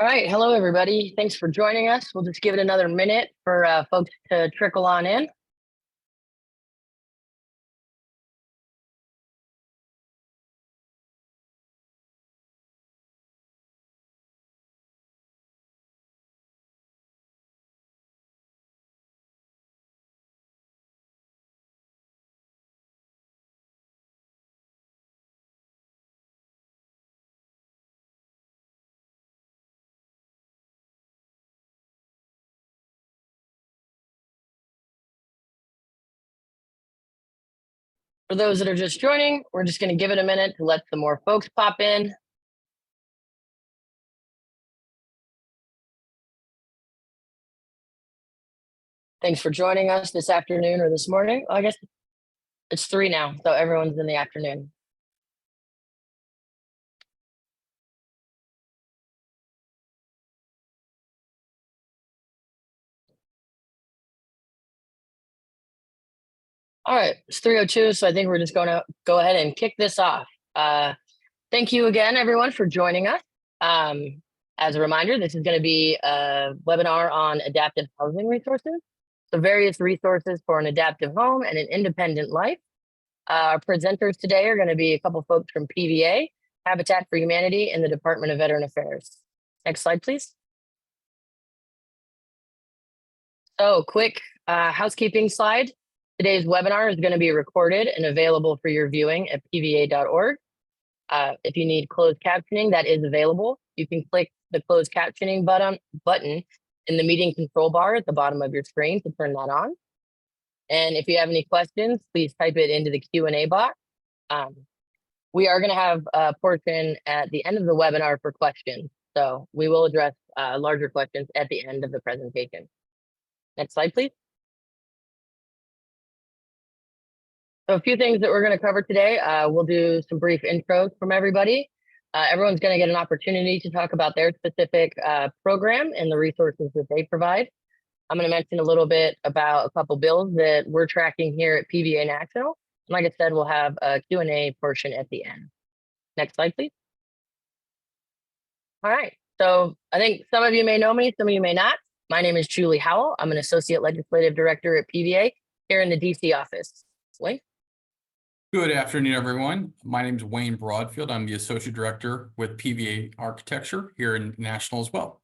All right. Hello, everybody. Thanks for joining us. We'll just give it another minute for folks to trickle on in. For those that are just joining, we're just going to give it a minute to let some more folks pop in. Thanks for joining us this afternoon or this morning. I guess it's 3 now, so everyone's in the afternoon. All right, it's 3:02, so I think we're just going to go ahead and kick this off. Thank you again, everyone, for joining us. As a reminder, this is going to be a webinar on adaptive housing resources. So various resources for an adaptive home and an independent life. Our presenters today are going to be a couple folks from PVA, Habitat for Humanity, and the Department of Veteran Affairs. Next slide, please. So quick housekeeping slide. Today's webinar is going to be recorded and available for your viewing at pva.org. If you need closed captioning, that is available. You can click the closed captioning button in the meeting control bar at the bottom of your screen to turn that on. And if you have any questions, please type it into the Q&A box. We are going to have a portion at the end of the webinar for questions. So we will address larger questions at the end of the presentation. Next slide, please. So a few things that we're going to cover today. We'll do some brief intros from everybody. Everyone's going to get an opportunity to talk about their specific program and the resources that they provide. I'm going to mention a little bit about a couple bills that we're tracking here at PVA National. And like I said, we'll have a Q&A portion at the end. Next slide, please. All right. So I think some of you may know me, some of you may not. My name is Julie Howell. I'm an Associate Legislative Director at PVA here in the DC office. Wayne? Good afternoon, everyone. My name is Wayne Broadfield. I'm the Associate Director with PVA Architecture here in National as well.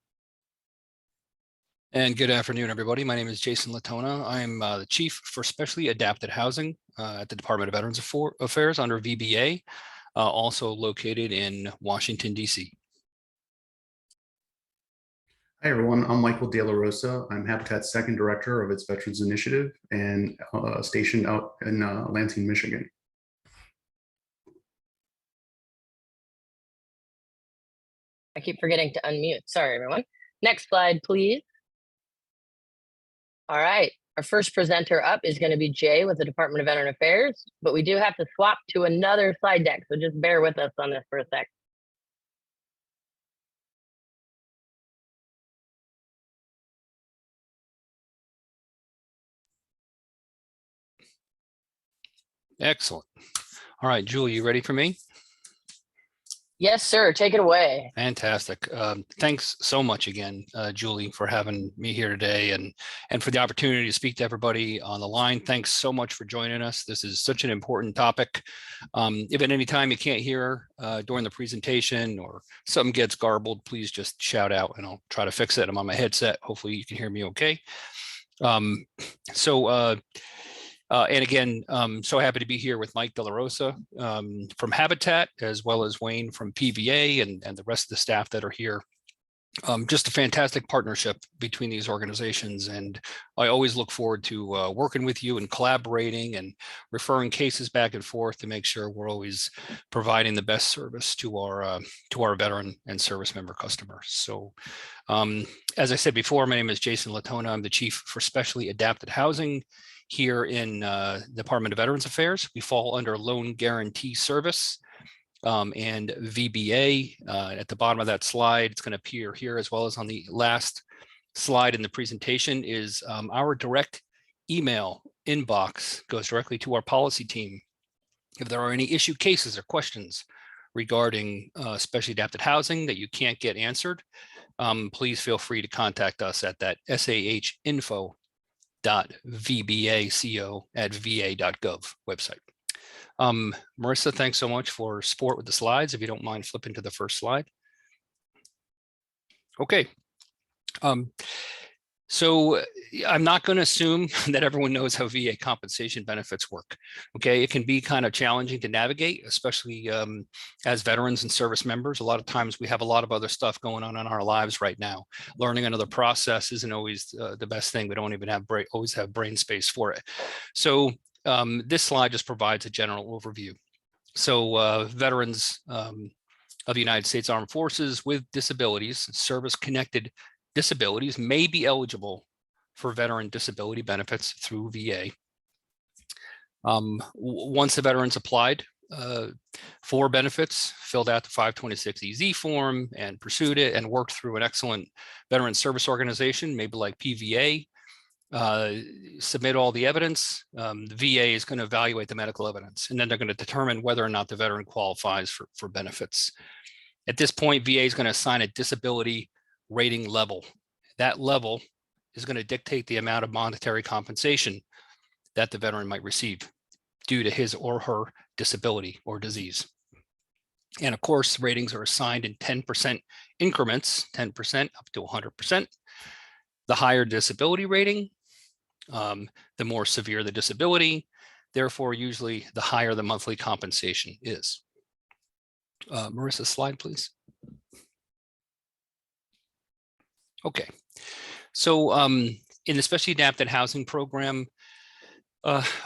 And good afternoon, everybody. My name is Jason Latona. I'm the Chief for Specially Adapted Housing at the Department of Veterans Affairs under VBA, also located in Washington, D.C. Hi, everyone. I'm Michael DeLaRosa. I'm Habitat's second director of its Veterans Initiative and stationed out in Lansing, Michigan. I keep forgetting to unmute. Sorry, everyone. Next slide, please. All right. Our first presenter up is going to be Jay with the Department of Veteran Affairs, but we do have to swap to another slide deck, so just bear with us on this for a sec. Excellent. All right, Julie, you ready for me? Yes, sir. Take it away. Fantastic. Thanks so much again, Julie, for having me here today and for the opportunity to speak to everybody on the line. Thanks so much for joining us. This is such an important topic. If at any time you can't hear during the presentation or something gets garbled, please just shout out and I'll try to fix it. I'm on my headset. Hopefully you can hear me okay. And again, I'm so happy to be here with Mike DeLaRosa from Habitat, as well as Wayne from PVA and the rest of the staff that are here. Just a fantastic partnership between these organizations. And I always look forward to working with you and collaborating and referring cases back and forth to make sure we're always providing the best service to our veteran and service member customers. So as I said before, my name is Jason Latona. I'm the Chief for Specially Adapted Housing here in the Department of Veterans Affairs. We fall under Loan Guarantee Service and VBA. At the bottom of that slide, it's going to appear here as well as on the last slide in the presentation is our direct email inbox goes directly to our policy team. If there are any issue cases or questions regarding specially adapted housing that you can't get answered, please feel free to contact us at that sahinfo.vbaco@va.gov website. Marissa, thanks so much for support with the slides. If you don't mind flipping to the first slide. Okay. So I'm not going to assume that everyone knows how VA compensation benefits work. Okay, it can be kind of challenging to navigate, especially as veterans and service members. A lot of times we have a lot of other stuff going on in our lives right now. Learning another process isn't always the best thing. We don't even always have brain space for it. So this slide just provides a general overview. So veterans of the United States Armed Forces with disabilities, service-connected disabilities, may be eligible for veteran disability benefits through VA. Once the veterans applied for benefits, filled out the 526EZ form and pursued it and worked through an excellent veteran service organization, maybe like PVA, submit all the evidence, the VA is going to evaluate the medical evidence, and then they're going to determine whether or not the veteran qualifies for benefits. At this point, VA is going to assign a disability rating level. That level is going to dictate the amount of monetary compensation that the veteran might receive due to his or her disability or disease. And of course, ratings are assigned in 10% increments, 10% up to 100%. The higher disability rating, the more severe the disability, therefore usually the higher the monthly compensation is. Marissa, slide please. Okay, so in the Specially Adapted Housing Program,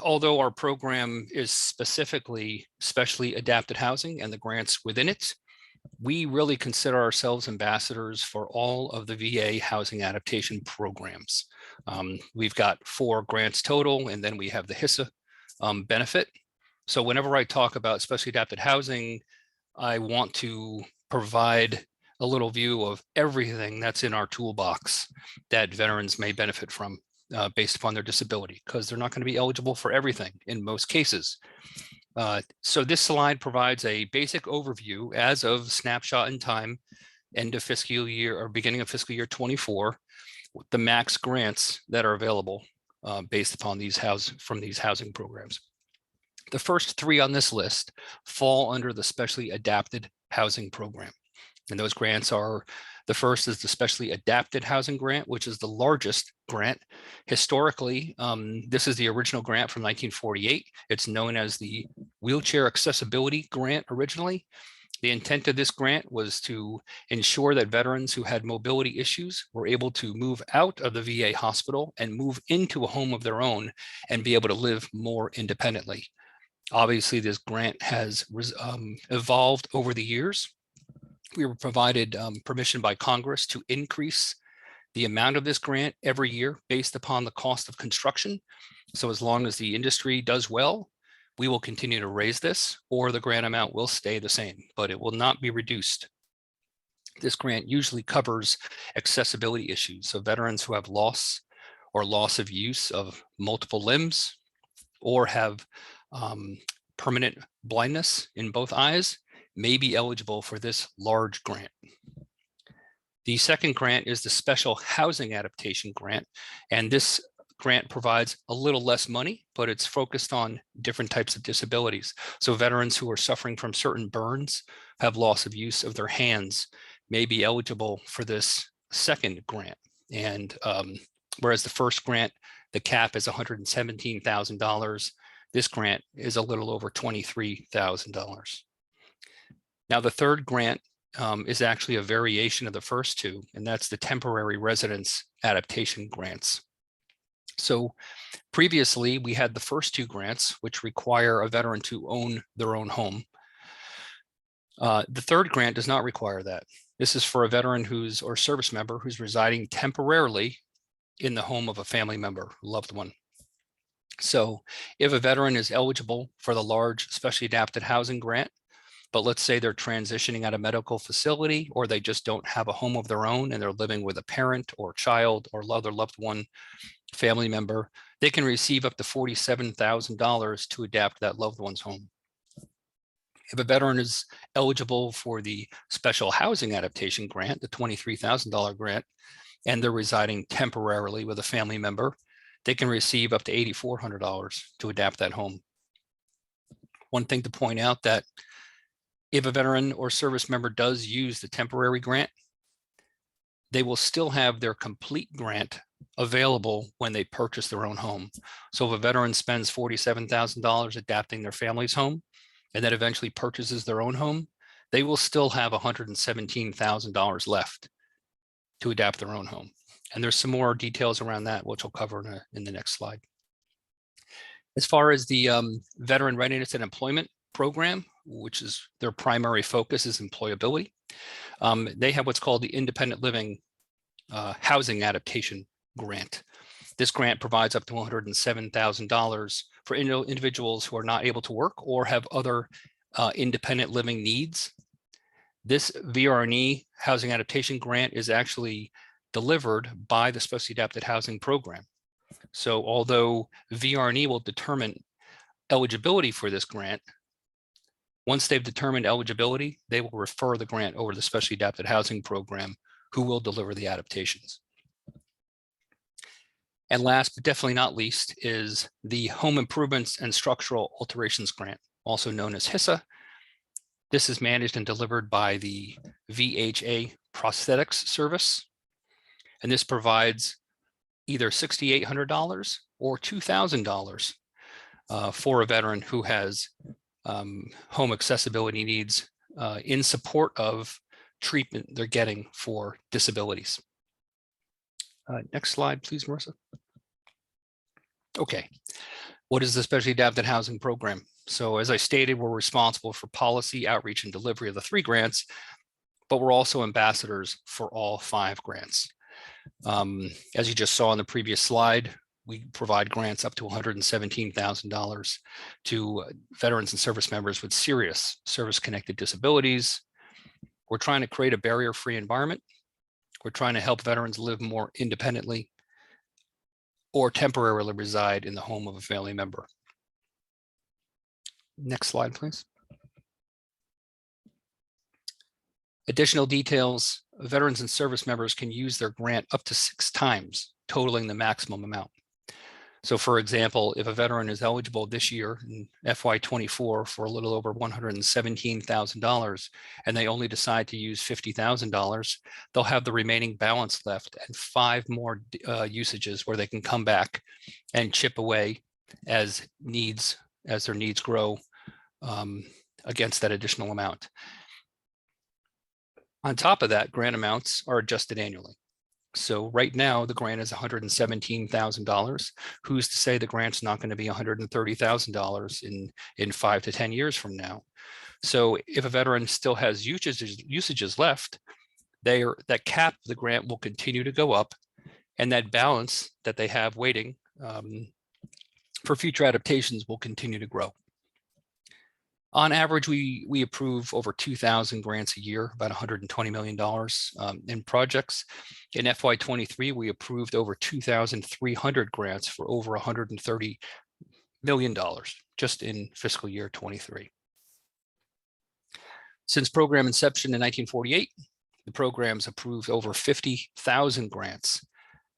although our program is specifically specially adapted housing and the grants within it, we really consider ourselves ambassadors for all of the VA housing adaptation programs. We've got 4 grants total, and then we have the HISA benefit. So whenever I talk about specially adapted housing, I want to provide a little view of everything that's in our toolbox that veterans may benefit from based upon their disability, because they're not going to be eligible for everything in most cases. So this slide provides a basic overview as of snapshot in time, end of fiscal year or beginning of fiscal year 24, the max grants that are available based upon these housing programs. The first 3 on this list fall under the Specially Adapted Housing Program. And those grants are, the first is the Specially Adapted Housing Grant, which is the largest grant. Historically, this is the original grant from 1948. It's known as the Wheelchair Accessibility Grant originally. The intent of this grant was to ensure that veterans who had mobility issues were able to move out of the VA hospital and move into a home of their own and be able to live more independently. Obviously, this grant has evolved over the years. We were provided permission by Congress to increase the amount of this grant every year based upon the cost of construction. So as long as the industry does well, we will continue to raise this, or the grant amount will stay the same, but it will not be reduced. This grant usually covers accessibility issues. So veterans who have loss or loss of use of multiple limbs or have permanent blindness in both eyes may be eligible for this large grant. The second grant is the Special Housing Adaptation Grant, and this grant provides a little less money, but it's focused on different types of disabilities. So veterans who are suffering from certain burns, have loss of use of their hands, may be eligible for this second grant. And whereas the first grant, the cap is $117,000, this grant is a little over $23,000. Now, the third grant is actually a variation of the first 2, and that's the Temporary Residence Adaptation Grants. So previously, we had the first 2 grants, which require a veteran to own their own home. The third grant does not require that. This is for a veteran or service member who's residing temporarily in the home of a family member, loved one. So if a veteran is eligible for the large Specially Adapted Housing Grant, but let's say they're transitioning out of medical facility, or they just don't have a home of their own and they're living with a parent or child or other loved one family member, they can receive up to $47,000 to adapt that loved one's home. If a veteran is eligible for the Special Housing Adaptation Grant, the $23,000 grant, and they're residing temporarily with a family member, they can receive up to $8,400 to adapt that home. One thing to point out that if a veteran or service member does use the temporary grant, they will still have their complete grant available when they purchase their own home. So if a veteran spends $47,000 adapting their family's home and then eventually purchases their own home, they will still have $117,000 left to adapt their own home. And there's some more details around that, which we'll cover in the next slide. As far as the Veteran Readiness and Employment Program, which is their primary focus is employability, they have what's called the Independent Living Housing Adaptation Grant. This grant provides up to $107,000 for individuals who are not able to work or have other independent living needs. This VRNE Housing Adaptation Grant is actually delivered by the Specially Adapted Housing Program. So although VRNE will determine eligibility for this grant, once they've determined eligibility, they will refer the grant over to the Specially Adapted Housing Program, who will deliver the adaptations. And last, but definitely not least, is the Home Improvements and Structural Alterations Grant, also known as HISA. This is managed and delivered by the VHA Prosthetics Service. And this provides either $6,800 or $2,000 for a veteran who has home accessibility needs in support of treatment they're getting for disabilities. Next slide, please, Marissa. Okay, what is the Specially Adapted Housing Program? So as I stated, we're responsible for policy, outreach, and delivery of the 3 grants, but we're also ambassadors for all 5 grants. As you just saw on the previous slide, we provide grants up to $117,000 to veterans and service members with serious service-connected disabilities. We're trying to create a barrier-free environment. We're trying to help veterans live more independently or temporarily reside in the home of a family member. Next slide, please. Additional details, veterans and service members can use their grant up to 6 times, totaling the maximum amount. So for example, if a veteran is eligible this year in FY24 for a little over $117,000 and they only decide to use $50,000, they'll have the remaining balance left and 5 more usages where they can come back and chip away as their needs grow against that additional amount. On top of that, grant amounts are adjusted annually. So right now, the grant is $117,000. Who's to say the grant's not going to be $130,000 in 5 to 10 years from now? So if a veteran still has usages left, that cap of the grant will continue to go up, and that balance that they have waiting for future adaptations will continue to grow. On average, we approve over 2,000 grants a year, about $120 million in projects. In FY23, we approved over 2,300 grants for over $130 million just in fiscal year 23. Since program inception in 1948, the program's approved over 50,000 grants,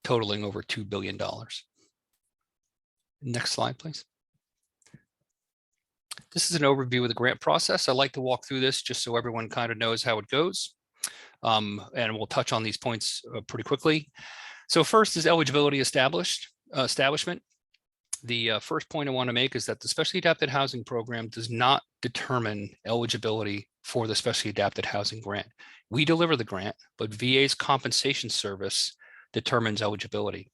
totaling over $2 billion. Next slide, please. This is an overview of the grant process. I like to walk through this just so everyone kind of knows how it goes. And we'll touch on these points pretty quickly. So first is eligibility establishment. The first point I want to make is that the Specially Adapted Housing Program does not determine eligibility for the Specially Adapted Housing Grant. We deliver the grant, but VA's compensation service determines eligibility.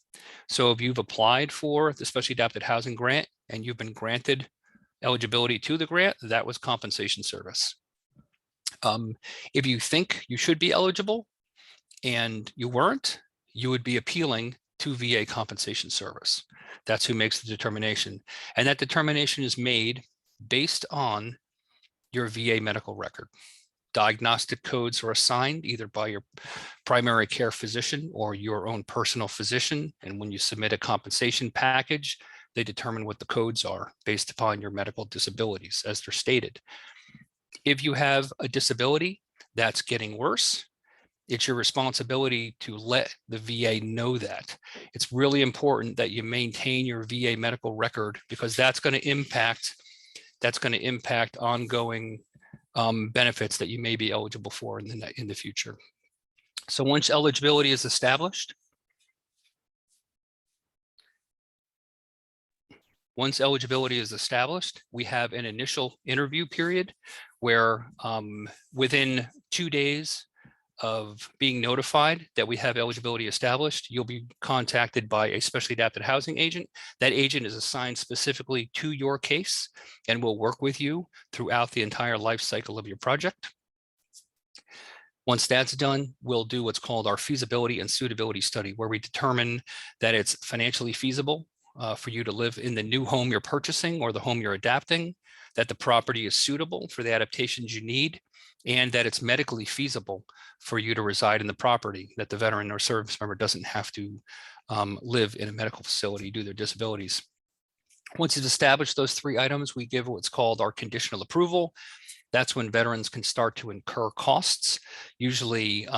So if you've applied for the Specially Adapted Housing Grant and you've been granted eligibility to the grant, that was compensation service. If you think you should be eligible and you weren't, you would be appealing to VA compensation service. That's who makes the determination. And that determination is made based on your VA medical record. Diagnostic codes are assigned either by your primary care physician or your own personal physician. And when you submit a compensation package, they determine what the codes are based upon your medical disabilities as they're stated. If you have a disability that's getting worse, it's your responsibility to let the VA know that. It's really important that you maintain your VA medical record, because that's going to impact ongoing benefits that you may be eligible for in the future. So once eligibility is established, we have an initial interview period where within 2 days of being notified that we have eligibility established, you'll be contacted by a specially adapted housing agent. That agent is assigned specifically to your case and will work with you throughout the entire life cycle of your project. Once that's done, we'll do what's called our feasibility and suitability study, where we determine that it's financially feasible for you to live in the new home you're purchasing or the home you're adapting, that the property is suitable for the adaptations you need, and that it's medically feasible for you to reside in the property, that the veteran or service member doesn't have to live in a medical facility due to their disabilities. Once you've established those 3 items, we give what's called our conditional approval. That's when veterans can start to incur costs, usually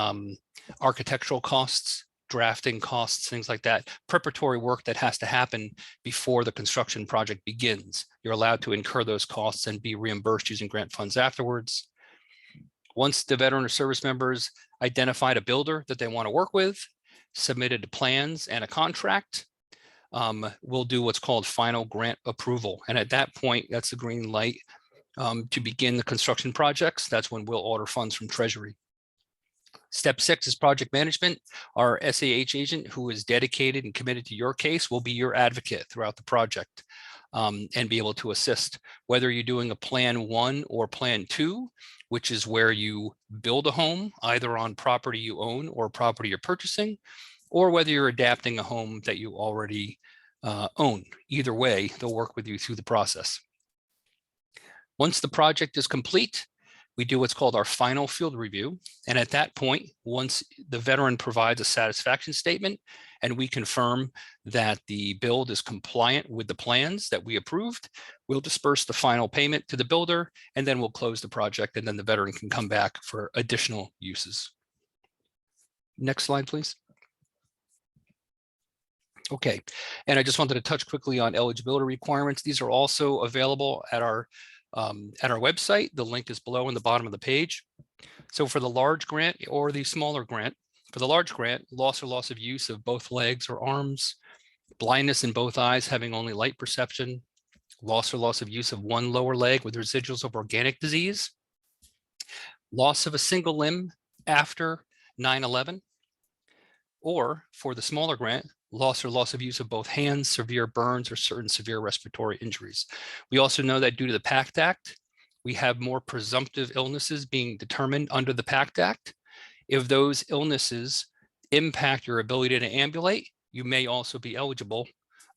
architectural costs, drafting costs, things like that, preparatory work that has to happen before the construction project begins. You're allowed to incur those costs and be reimbursed using grant funds afterwards. Once the veteran or service members identified a builder that they want to work with, submitted plans and a contract, we'll do what's called final grant approval. And at that point, that's the green light to begin the construction projects. That's when we'll order funds from Treasury. Step 6 is project management. Our SAH agent, who is dedicated and committed to your case, will be your advocate throughout the project and be able to assist, whether you're doing a plan 1 or plan 2, which is where you build a home either on property you own or property you're purchasing, or whether you're adapting a home that you already own. Either way, they'll work with you through the process. Once the project is complete, we do what's called our final field review. And at that point, once the veteran provides a satisfaction statement and we confirm that the build is compliant with the plans that we approved, we'll disperse the final payment to the builder, and then we'll close the project, and then the veteran can come back for additional uses. Next slide, please. Okay, and I just wanted to touch quickly on eligibility requirements. These are also available at our website. The link is below in the bottom of the page. So for the large grant or the smaller grant, for the large grant, loss or loss of use of both legs or arms, blindness in both eyes having only light perception, loss or loss of use of one lower leg with residuals of organic disease, loss of a single limb after 9/11, or for the smaller grant, loss or loss of use of both hands, severe burns, or certain severe respiratory injuries. We also know that due to the PACT Act, we have more presumptive illnesses being determined under the PACT Act. If those illnesses impact your ability to ambulate, you may also be eligible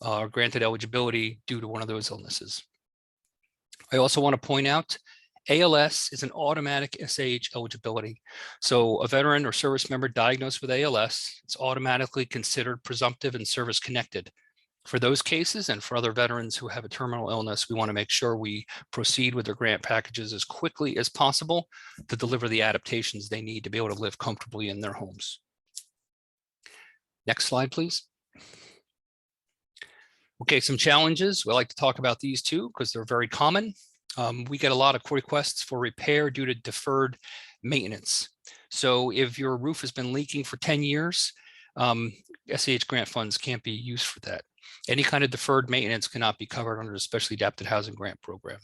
or granted eligibility due to one of those illnesses. I also want to point out ALS is an automatic SAH eligibility. So a veteran or service member diagnosed with ALS, it's automatically considered presumptive and service connected. For those cases and for other veterans who have a terminal illness, we want to make sure we proceed with their grant packages as quickly as possible to deliver the adaptations they need to be able to live comfortably in their homes. Next slide, please. Okay, some challenges. We like to talk about these too because they're very common. We get a lot of requests for repair due to deferred maintenance. So if your roof has been leaking for 10 years, SAH grant funds can't be used for that. Any kind of deferred maintenance cannot be covered under the Specially Adapted Housing Grant Program.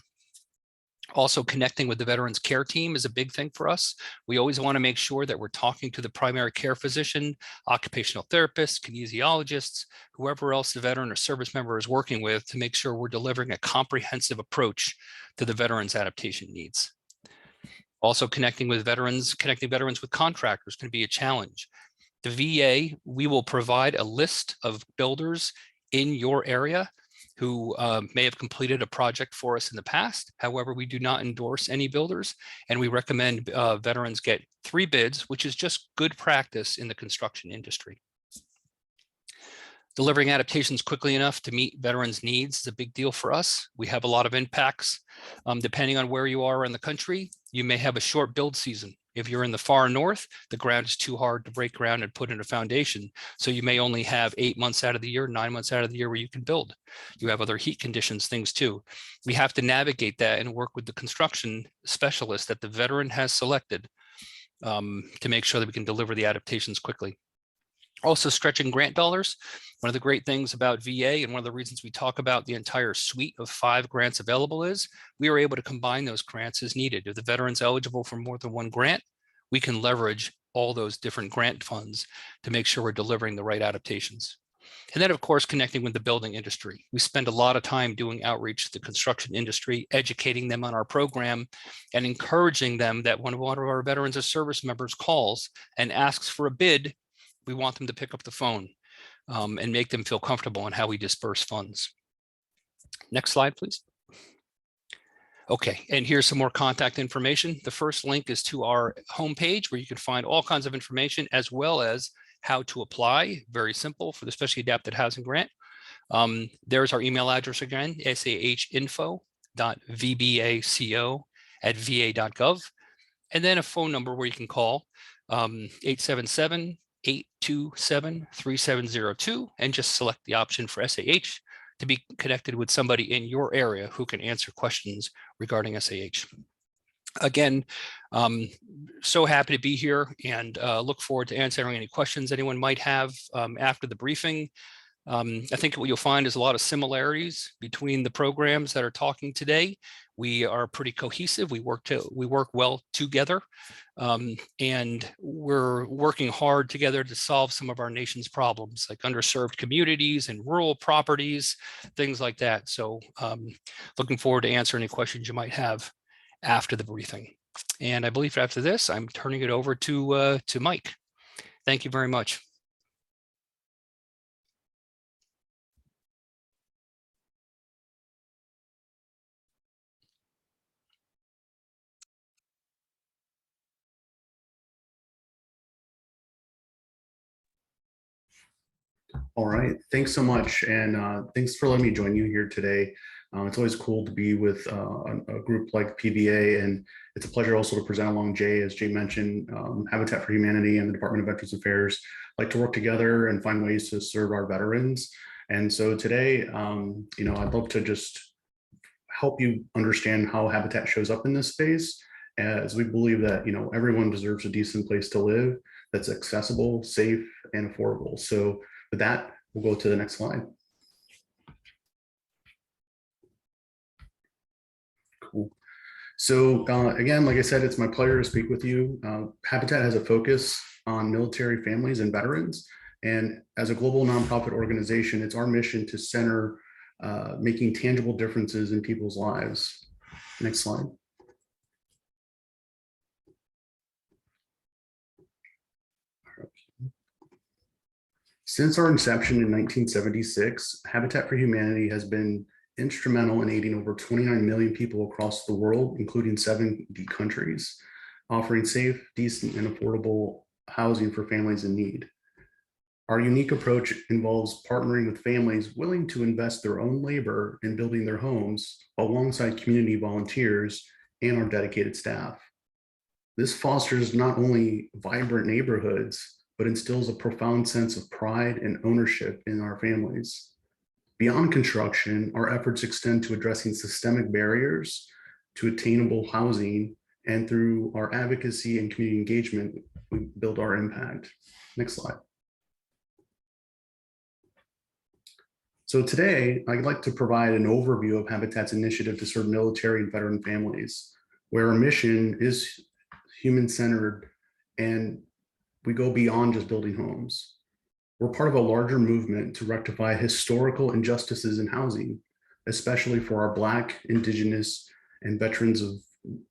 Also, connecting with the Veterans Care Team is a big thing for us. We always want to make sure that we're talking to the primary care physician, occupational therapists, kinesiologists, whoever else the veteran or service member is working with to make sure we're delivering a comprehensive approach to the veteran's adaptation needs. Also, connecting veterans with contractors can be a challenge. The VA, we will provide a list of builders in your area who may have completed a project for us in the past. However, we do not endorse any builders, and we recommend veterans get 3 bids, which is just good practice in the construction industry. Delivering adaptations quickly enough to meet veterans' needs is a big deal for us. We have a lot of impacts. Depending on where you are in the country, You may have a short build season. If you're in the far north, the ground is too hard to break ground and put in a foundation. So you may only have 8 months out of the year, 9 months out of the year where you can build. You have other heat conditions, things too. We have to navigate that and work with the construction specialist that the veteran has selected to make sure that we can deliver the adaptations quickly. Also, stretching grant dollars. One of the great things about VA, and one of the reasons we talk about the entire suite of 5 grants available, is we are able to combine those grants as needed. If the veteran's eligible for more than one grant, we can leverage all those different grant funds to make sure we're delivering the right adaptations. And then, of course, connecting with the building industry. We spend a lot of time doing outreach to the construction industry, educating them on our program, and encouraging them that when one of our veterans or service members calls and asks for a bid, we want them to pick up the phone and make them feel comfortable on how we disperse funds. Next slide, please. Okay, and here's some more contact information. The first link is to our homepage where you can find all kinds of information as well as how to apply. Very simple for the Specially Adapted Housing Grant. There's our email address again, sahinfo.vbaco@va.gov. And then a phone number where you can call 877-827-3702 and just select the option for SAH to be connected with somebody in your area who can answer questions regarding SAH. Again, so happy to be here and look forward to answering any questions anyone might have after the briefing. I think what you'll find is a lot of similarities between the programs that are talking today. We are pretty cohesive. We work well together, and we're working hard together to solve some of our nation's problems, like underserved communities and rural properties, things like that. So looking forward to answer any questions you might have after the briefing. And I believe after this, I'm turning it over to Mike. Thank you very much. All right, thanks so much. And thanks for letting me join you here today. It's always cool to be with a group like PVA, and it's a pleasure also to present along Jay. As Jay mentioned, Habitat for Humanity and the Department of Veterans Affairs like to work together and find ways to serve our veterans. And so today, I'd love to just help you understand how Habitat shows up in this space, as we believe that, everyone deserves a decent place to live that's accessible, safe, and affordable. So with that, we'll go to the next slide. Cool. So again, like I said, it's my pleasure to speak with you. Habitat has a focus on military families and veterans. And as a global nonprofit organization, it's our mission to center making tangible differences in people's lives. Next slide. Since our inception in 1976, Habitat for Humanity has been instrumental in aiding over 29 million people across the world, including 70 countries, offering safe, decent, and affordable housing for families in need. Our unique approach involves partnering with families willing to invest their own labor in building their homes alongside community volunteers and our dedicated staff. This fosters not only vibrant neighborhoods, but instills a profound sense of pride and ownership in our families. Beyond construction, our efforts extend to addressing systemic barriers to attainable housing, and through our advocacy and community engagement, we build our impact. Next slide. So today, I'd like to provide an overview of Habitat's initiative to serve military and veteran families, where our mission is human-centered and we go beyond just building homes. We're part of a larger movement to rectify historical injustices in housing, especially for our Black, Indigenous, and veterans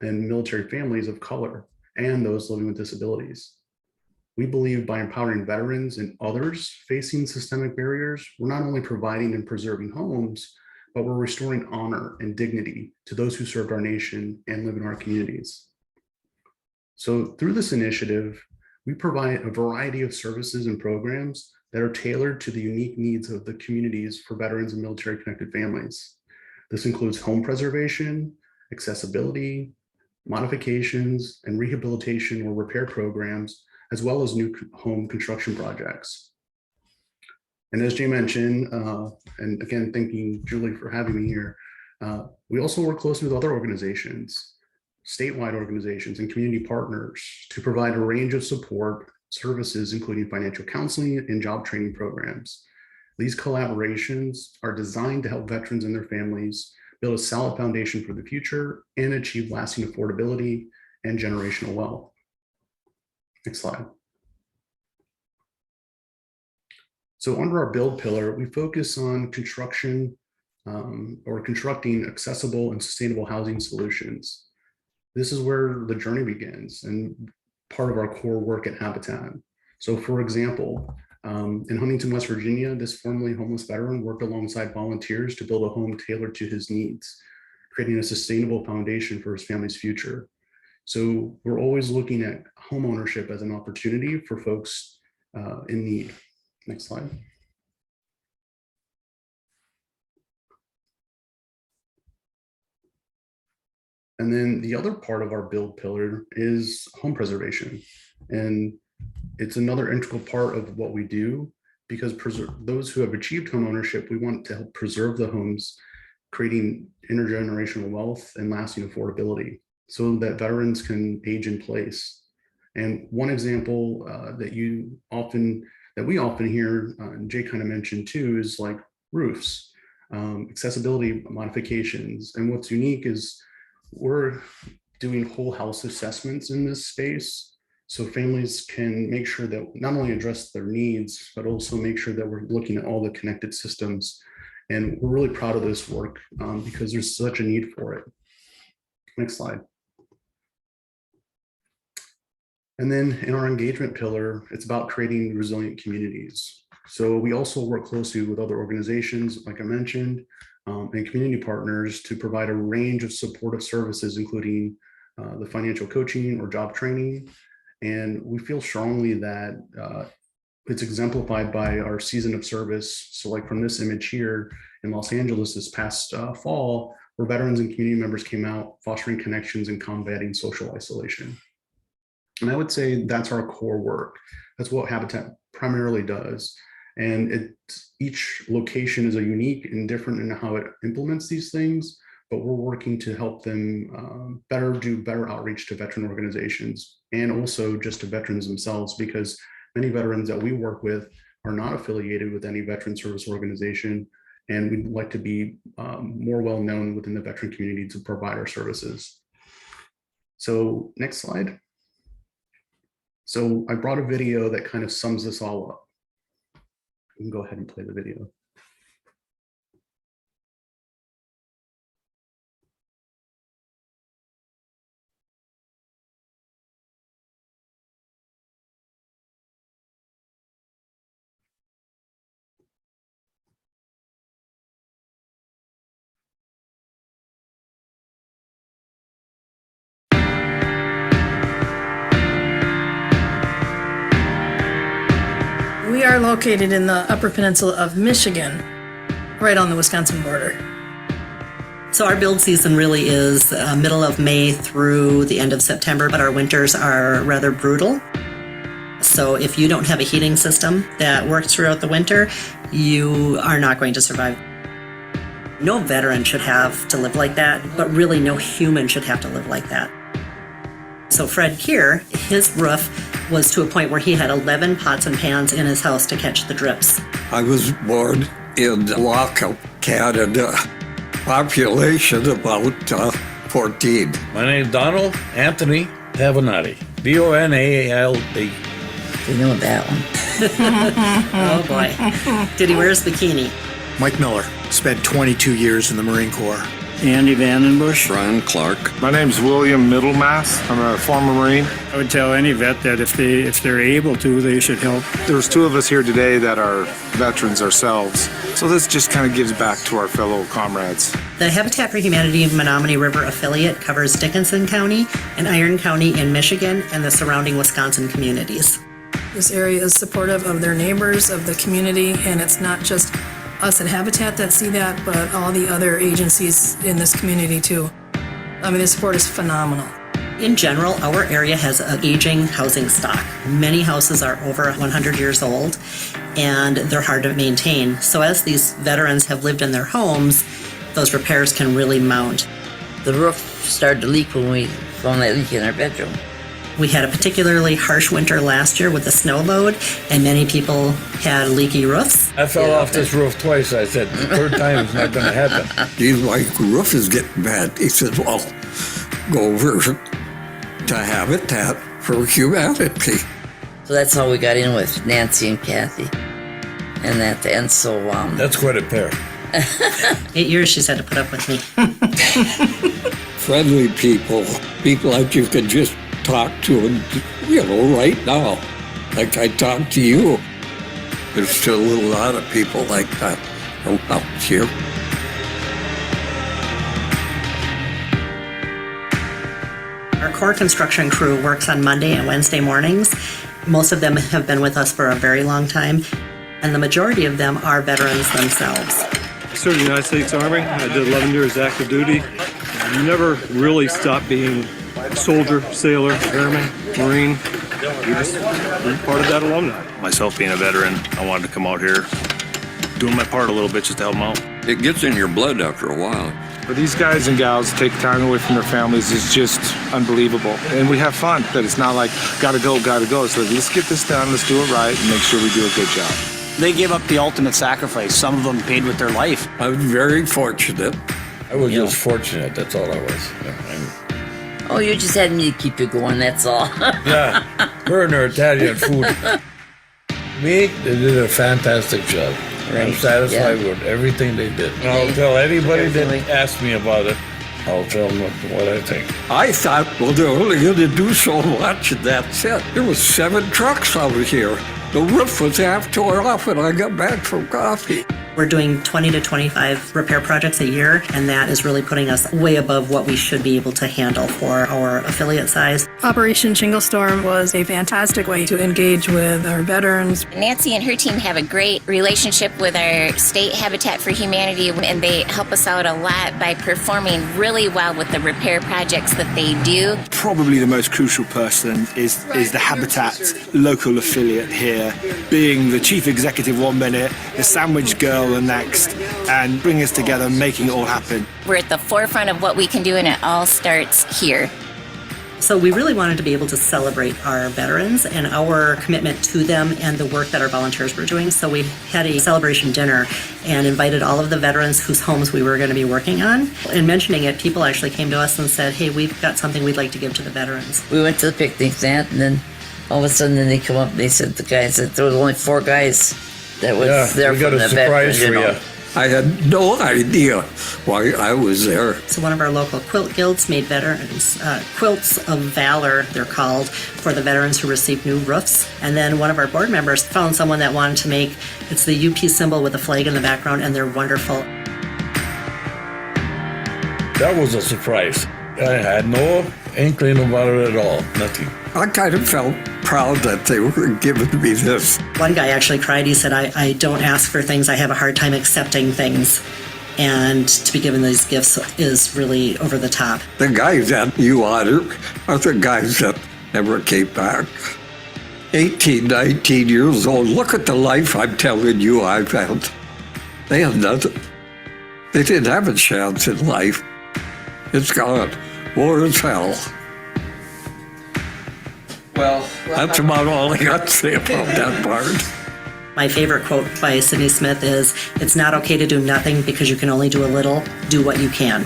and military families of color, and those living with disabilities. We believe by empowering veterans and others facing systemic barriers, we're not only providing and preserving homes, but we're restoring honor and dignity to those who served our nation and live in our communities. So through this initiative, we provide a variety of services and programs that are tailored to the unique needs of the communities for veterans and military connected families. This includes home preservation, accessibility, modifications, and rehabilitation or repair programs, as well as new home construction projects. And as Jay mentioned, and again, thanking Julie for having me here, we also work closely with other organizations, statewide organizations and community partners to provide a range of support services, including financial counseling and job training programs. These collaborations are designed to help veterans and their families build a solid foundation for the future and achieve lasting affordability and generational wealth. Next slide. So under our build pillar, we focus on construction or constructing accessible and sustainable housing solutions. This is where the journey begins and part of our core work at Habitat. So for example, in Huntington, West Virginia, this formerly homeless veteran worked alongside volunteers to build a home tailored to his needs, creating a sustainable foundation for his family's future. So we're always looking at home ownership as an opportunity for folks in need. Next slide. And then the other part of our build pillar is home preservation. And it's another integral part of what we do, because those who have achieved home ownership, we want to help preserve the homes, creating intergenerational wealth and lasting affordability so that veterans can age in place. And one example that we often hear, and Jay kind of mentioned too, is like roofs, accessibility modifications. And what's unique is we're doing whole house assessments in this space, so families can make sure that not only address their needs, but also make sure that we're looking at all the connected systems. And we're really proud of this work because there's such a need for it. Next slide. And then in our engagement pillar, it's about creating resilient communities. So we also work closely with other organizations, like I mentioned, and community partners to provide a range of supportive services, including the financial coaching or job training. And we feel strongly that it's exemplified by our season of service. So like from this image here in Los Angeles this past fall, where veterans and community members came out fostering connections and combating social isolation. And I would say that's our core work. That's what Habitat primarily does. And each location is a unique and different in how it implements these things, but we're working to help them do better outreach to veteran organizations and also just to veterans themselves, because many veterans that we work with are not affiliated with any veteran service organization. And we'd like to be more well known within the veteran community to provide our services. So next slide. So I brought a video that kind of sums this all up. You can go ahead and play the video. We are located in the Upper Peninsula of Michigan, right on the Wisconsin border. So our build season really is middle of May through the end of September, but our winters are rather brutal. So if you don't have a heating system that works throughout the winter, you are not going to survive. No veteran should have to live like that, but really no human should have to live like that. So Fred Keir, his roof was to a point where he had 11 pots and pans in his house to catch the drips. I was born in Lockup, Canada. Population about 14. My name is Donald Anthony Pavanati. Bonaldi. You know that one. Oh boy. Did he wear his bikini? Mike Miller, spent 22 years in the Marine Corps. Andy Vandenbush. Brian Clark. My name's William Middlemass. I'm a former Marine. I would tell any vet that if they're able to, they should help. There's two of us here today that are veterans ourselves. So this just kind of gives back to our fellow comrades. The Habitat for Humanity Menominee River affiliate covers Dickinson County and Iron County in Michigan and the surrounding Wisconsin communities. This area is supportive of their neighbors, of the community, and it's not just us at Habitat that see that, but all the other agencies in this community too. I mean, the support is phenomenal. In general, our area has an aging housing stock. Many houses are over 100 years old and they're hard to maintain. So as these veterans have lived in their homes, those repairs can really mount. The roof started to leak when we found that leak in our bedroom. We had a particularly harsh winter last year with the snow load, and many people had leaky roofs. I fell off this roof twice. I said, the third time it's not going to happen. He's like, roof is getting bad. He said, well, go over to Habitat for Humanity. So that's how we got in with Nancy and Kathy. And so that's quite a pair. 8 years she's had to put up with me. Friendly people that you can just talk to, and right now, like I talk to you. There's still a lot of people like that out here. Our core construction crew works on Monday and Wednesday mornings. Most of them have been with us for a very long time, and the majority of them are veterans themselves. Served in the United States Army. I did 11 years active duty. You never really stop being soldier, sailor, airman, Marine. You're just part of that alumni. Myself being a veteran, I wanted to come out here, doing my part a little bit just to help them out. It gets in your blood after a while. For these guys and gals to take time away from their families is just unbelievable. And we have fun, that it's not like, gotta go. So let's get this done, let's do it right, and make sure we do a good job. They gave up the ultimate sacrifice. Some of them paid with their life. I was very fortunate. I was just fortunate, that's all I was. Oh, you just had me to keep you going, that's all. Yeah, her and her Italian food. Me, they did a fantastic job. I'm satisfied with everything they did. And I'll tell anybody that asks me about it, I'll tell them what I think. I thought, well, they're only going to do so much, and that's it. There was 7 trucks out here. The roof was half tore off when I got back from coffee. We're doing 20 to 25 repair projects a year, and that is really putting us way above what we should be able to handle for our affiliate size. Operation Shingle Storm was a fantastic way to engage with our veterans. Nancy and her team have a great relationship with our state Habitat for Humanity, and they help us out a lot by performing really well with the repair projects that they do. Probably the most crucial person is the Habitat local affiliate here, being the chief executive one minute, the sandwich girl the next, and bring us together, making it all happen. We're at the forefront of what we can do, and it all starts here. So we really wanted to be able to celebrate our veterans and our commitment to them and the work that our volunteers were doing. So we had a celebration dinner and invited all of the veterans whose homes we were going to be working on. And mentioning it, people actually came to us and said, hey, we've got something we'd like to give to the veterans. We went to the picnic stand, and then all of a sudden they come up and they said, there was only 4 guys that was there we got from a the surprise veterans, for you. I had no idea why I was there. So one of our local quilt guilds made veterans quilts of valor, they're called, for the veterans who received new roofs. And then one of our board members found someone that wanted to make, it's the UP symbol with a flag in the background, and they're wonderful. That was a surprise. I had no inkling about it at all, nothing. I kind of felt proud that they were giving me this. One guy actually cried. He said, I don't ask for things. I have a hard time accepting things. And to be given these gifts is really over the top. The guys that you honor are the guys that never came back. 18, 19 years old. Look at the life I'm telling you I've had. They had nothing. They didn't have a chance in life. It's gone. War is hell. Well, that's about all I got to say about that part. My favorite quote by Sidney Smith is, it's not okay to do nothing because you can only do a little. Do what you can.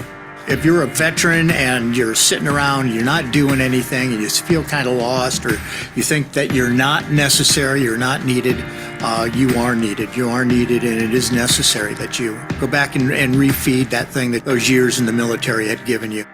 If you're a veteran and you're sitting around, you're not doing anything, and you just feel kind of lost, or you think that you're not necessary, you're not needed, you are needed. You are needed, and it is necessary that you go back and refeed that thing that those years in the military had given you.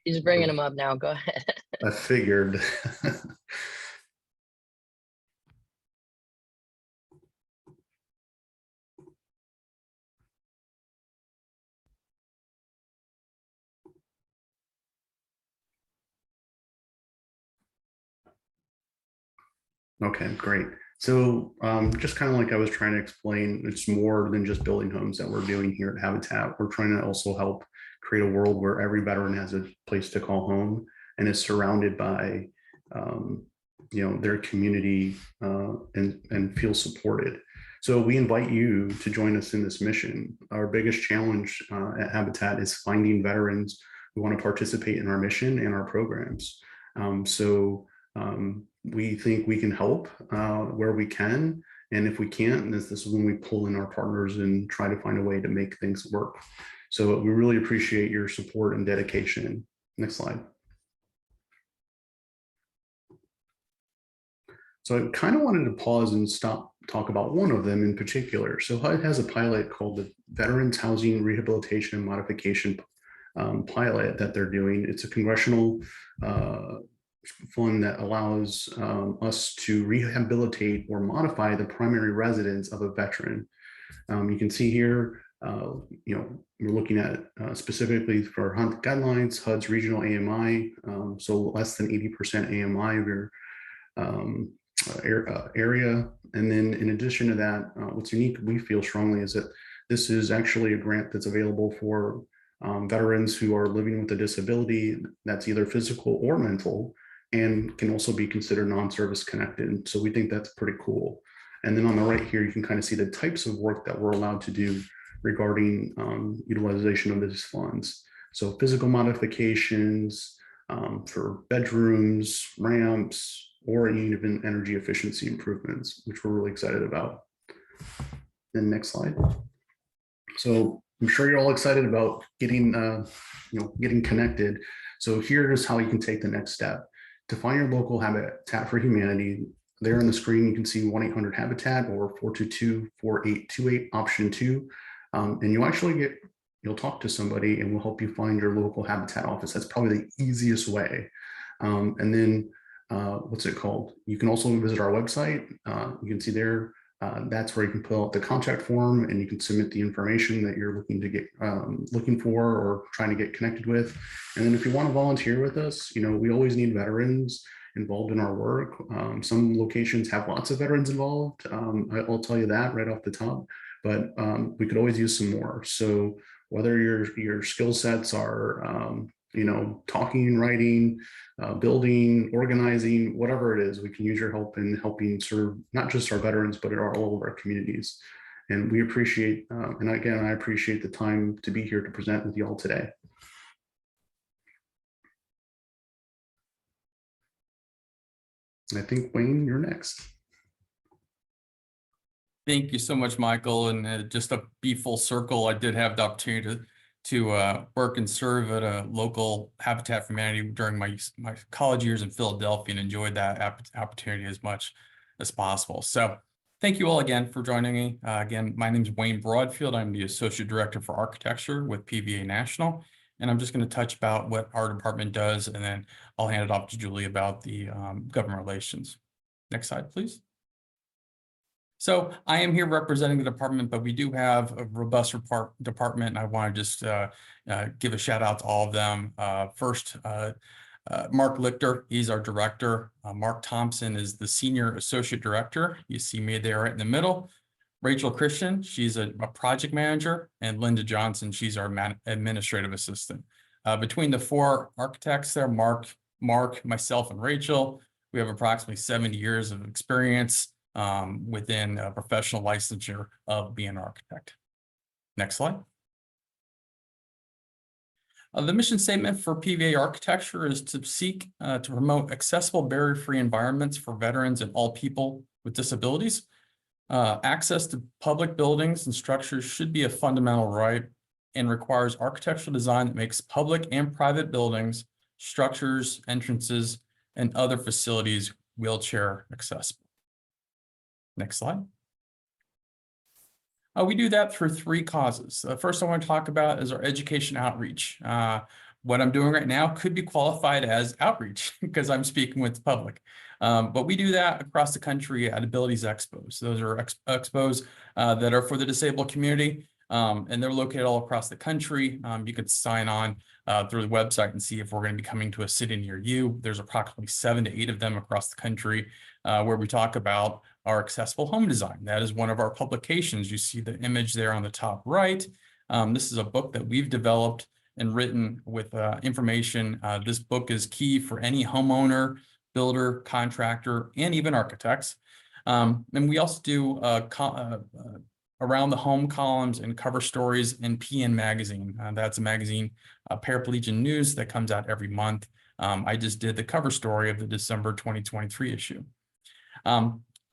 He's bringing him up now. Go ahead. I figured. Okay, great. So just kind of like I was trying to explain, it's more than just building homes that we're doing here at Habitat. We're trying to also help create a world where every veteran has a place to call home and is surrounded by, their community and feel supported. So we invite you to join us in this mission. Our biggest challenge at Habitat is finding veterans who want to participate in our mission and our programs. We think we can help where we can. And if we can't, this is when we pull in our partners and try to find a way to make things work. So we really appreciate your support and dedication. Next slide. So I kind of wanted to pause and talk about one of them in particular. So HUD has a pilot called the Veterans Housing Rehabilitation and Modification pilot that they're doing. It's a congressional fund that allows us to rehabilitate or modify the primary residence of a veteran. You can see here, we're looking at specifically for HUD guidelines, HUD's regional AMI, so less than 80% AMI of your area. And then in addition to that, what's unique, we feel strongly, is that this is actually a grant that's available for veterans who are living with a disability that's either physical or mental, and can also be considered non-service connected. So we think that's pretty cool. And then on the right here, you can kind of see the types of work that we're allowed to do regarding utilization of these funds. So physical modifications for bedrooms, ramps, or even energy efficiency improvements, which we're really excited about. Then next slide. So I'm sure you're all excited about getting connected. So here's how you can take the next step. To find your local Habitat for Humanity, there on the screen, you can see 1-800-HABITAT or 422-4828 option 2. And you'll talk to somebody and we'll help you find your local Habitat office. That's probably the easiest way. And then what's it called? You can also visit our website. You can see there, that's where you can fill out the contact form and you can submit the information that you're looking for or trying to get connected with. And then if you want to volunteer with us, we always need veterans involved in our work. Some locations have lots of veterans involved. I'll tell you that right off the top, but we could always use some more. So whether your skill sets are talking, writing, building, organizing, whatever it is, we can use your help in helping serve not just our veterans, but all of our communities. And we appreciate, and again, I appreciate the time to be here to present with you all today. I think, Wayne, you're next. Thank you so much, Michael. And just to be full circle, I did have the opportunity to work and serve at a local Habitat for Humanity during my college years in Philadelphia, and enjoyed that opportunity as much as possible. So thank you all again for joining me. Again, my name is Wayne Broadfield. I'm the Associate Director for Architecture with PVA National. And I'm just going to touch about what our department does, and then I'll hand it off to Julie about the government relations. Next slide, please. So I am here representing the department, but we do have a robust department. And I want to just give a shout out to all of them. First, Mark Lichter, he's our director. Mark Thompson is the Senior Associate Director. You see me there right in the middle. Rachel Christian, she's a project manager, and Linda Johnson, she's our administrative assistant. Between the four architects there, Mark, myself, and Rachel, we have approximately 70 years of experience within a professional licensure of being an architect. Next slide. The mission statement for PVA Architecture is to seek to promote accessible, barrier-free environments for veterans and all people with disabilities. Access to public buildings and structures should be a fundamental right and requires architectural design that makes public and private buildings, structures, entrances, and other facilities wheelchair accessible. Next slide. We do that through three causes. The first I want to talk about is our education outreach. What I'm doing right now could be qualified as outreach because I'm speaking with the public. But we do that across the country at Abilities Expos. Those are expos that are for the disabled community. And they're located all across the country. You could sign on through the website and see if we're going to be coming to a city near you. There's approximately 7 to 8 of them across the country where we talk about our accessible home design. That is one of our publications. You see the image there on the top right. This is a book that we've developed and written with information. This book is key for any homeowner, builder, contractor, and even architects. And we also do around the home columns and cover stories in PN Magazine. That's a magazine, Paraplegic News, that comes out every month. I just did the cover story of the December 2023 issue.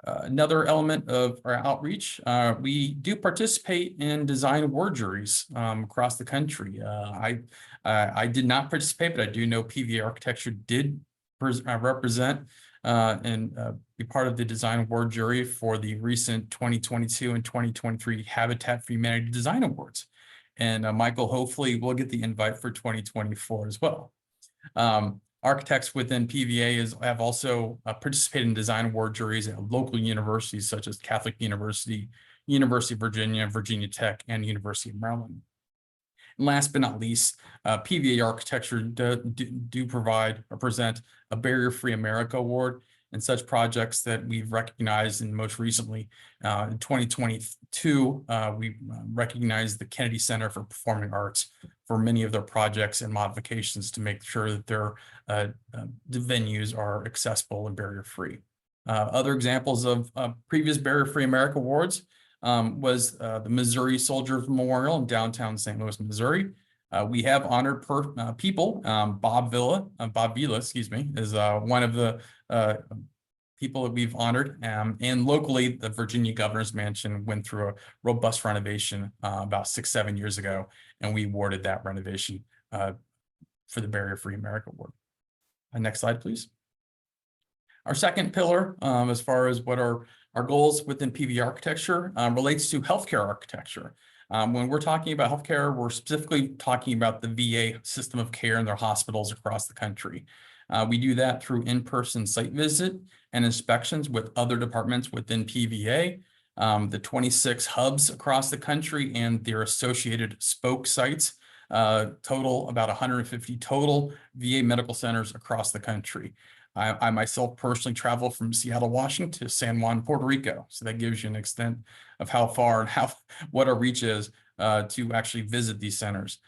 Another element of our outreach, we do participate in design award juries across the country. I did not participate, but I do know PVA Architecture did represent and be part of the design award jury for the recent 2022 and 2023 Habitat for Humanity Design Awards. And Michael, hopefully we'll get the invite for 2024 as well. Architects within PVA have also participated in design award juries at local universities such as Catholic University, University of Virginia, Virginia Tech, and University of Maryland. And last but not least, PVA Architecture do provide or present a Barrier Free America Award and such projects that we've recognized. And most recently, in 2022, we recognized the Kennedy Center for Performing Arts for many of their projects and modifications to make sure that their the venues are accessible and barrier free. Other examples of previous Barrier Free America Awards was the Missouri Soldiers Memorial in downtown St. Louis, Missouri. We have honored people. Bob Villa, excuse me, is one of the people that we've honored. And locally, the Virginia Governor's Mansion went through a robust renovation about 6-7 years ago, and we awarded that renovation for the Barrier Free America Award. Next slide, please. Our second pillar, as far as what our goals within PV architecture, relates to healthcare architecture. When we're talking about healthcare, we're specifically talking about the VA system of care in their hospitals across the country. We do that through in-person site visit and inspections with other departments within PVA, the 26 hubs across the country and their associated spoke sites, total about 150 total VA medical centers across the country. I myself personally travel from Seattle, Washington to San Juan, Puerto Rico. So that gives you an extent of how far and what our reach is to actually visit these centers.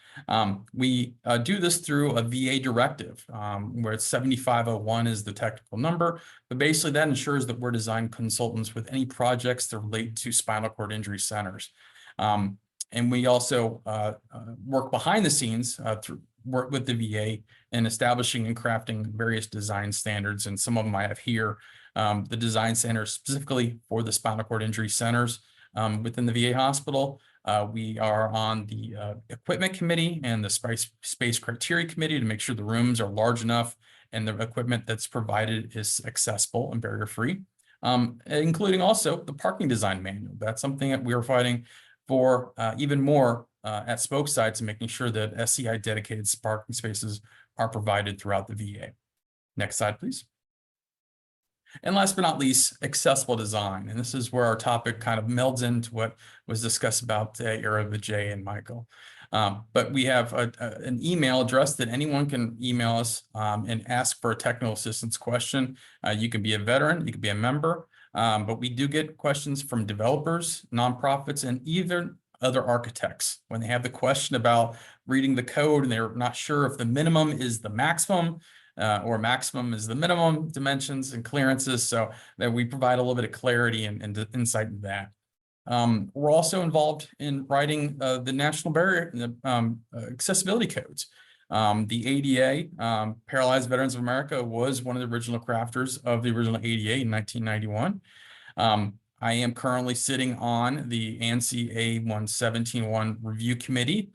We do this through a VA directive where it's 7501 is the technical number, but basically that ensures that we're design consultants with any projects that relate to spinal cord injury centers. And we also work behind the scenes through work with the VA in establishing and crafting various design standards. And some of them I have here, the design standards specifically for the spinal cord injury centers within the VA hospital. We are on the equipment committee and the space criteria committee to make sure the rooms are large enough and the equipment that's provided is accessible and barrier free, including also the parking design manual. That's something that we are fighting for even more at spoke sites and making sure that SCI dedicated parking spaces are provided throughout the VA. Next slide, please. And last but not least, accessible design. And this is where our topic kind of melds into what was discussed about the era of the Jay and Michael. But we have an email address that anyone can email us and ask for a technical assistance question. You can be a veteran, you can be a member, but we do get questions from developers, nonprofits, and even other architects when they have the question about reading the code and they're not sure if the minimum is the maximum or maximum is the minimum dimensions and clearances, so that we provide a little bit of clarity and insight into that. We're also involved in writing the national barrier accessibility codes. The ADA, Paralyzed Veterans of America, was one of the original crafters of the original ADA in 1991. I am currently sitting on the ANSI A1171 review committee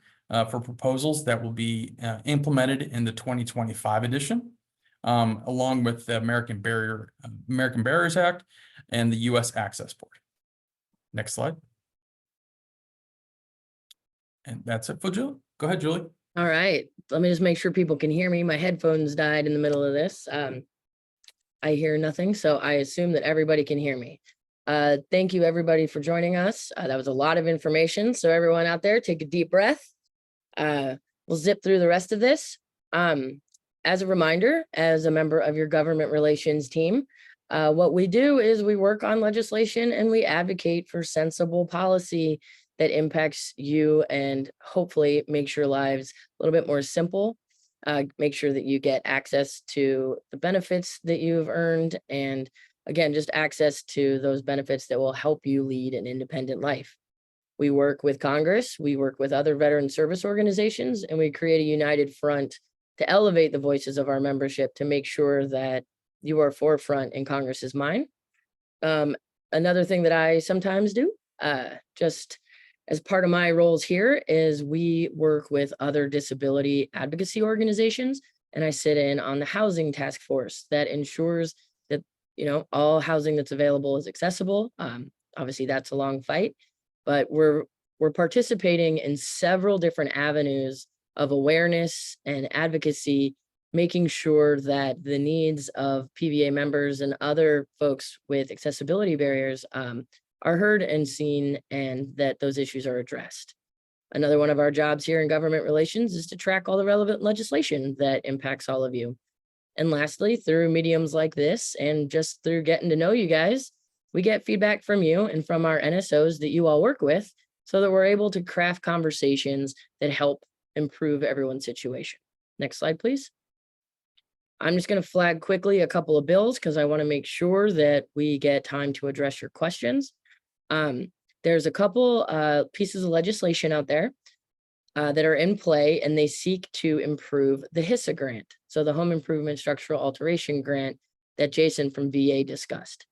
for proposals that will be implemented in the 2025 edition, along with the American Barriers Act and the U.S. Access Board. Next slide. And that's it for Julie. Go ahead, Julie. All right. Let me just make sure people can hear me. My headphones died in the middle of this. I hear nothing, so I assume that everybody can hear me. Thank you everybody for joining us. That was a lot of information. So everyone out there, take a deep breath. We'll zip through the rest of this. As a reminder, as a member of your government relations team, what we do is we work on legislation and we advocate for sensible policy that impacts you and hopefully makes your lives a little bit more simple. Make sure that you get access to the benefits that you've earned, and again, just access to those benefits that will help you lead an independent life. We work with Congress, we work with other veteran service organizations, and we create a united front to elevate the voices of our membership to make sure that you are forefront in Congress's mind. Another thing that I sometimes do, just as part of my roles here, is we work with other disability advocacy organizations, and I sit in on the housing task force that ensures that, you know, all housing that's available is accessible. Obviously that's a long fight, but we're participating in several different avenues of awareness and advocacy, making sure that the needs of PVA members and other folks with accessibility barriers are heard and seen, and that those issues are addressed. Another one of our jobs here in government relations is to track all the relevant legislation that impacts all of you. And lastly, through mediums like this and just through getting to know you guys, we get feedback from you and from our NSOs that you all work with so that we're able to craft conversations that help improve everyone's situation. Next slide, please. I'm just going to flag quickly a couple of bills because I want to make sure that we get time to address your questions. There's a couple pieces of legislation out there that are in play, and they seek to improve the HISA grant. So the Home Improvement Structural Alteration Grant that Jason from VA discussed.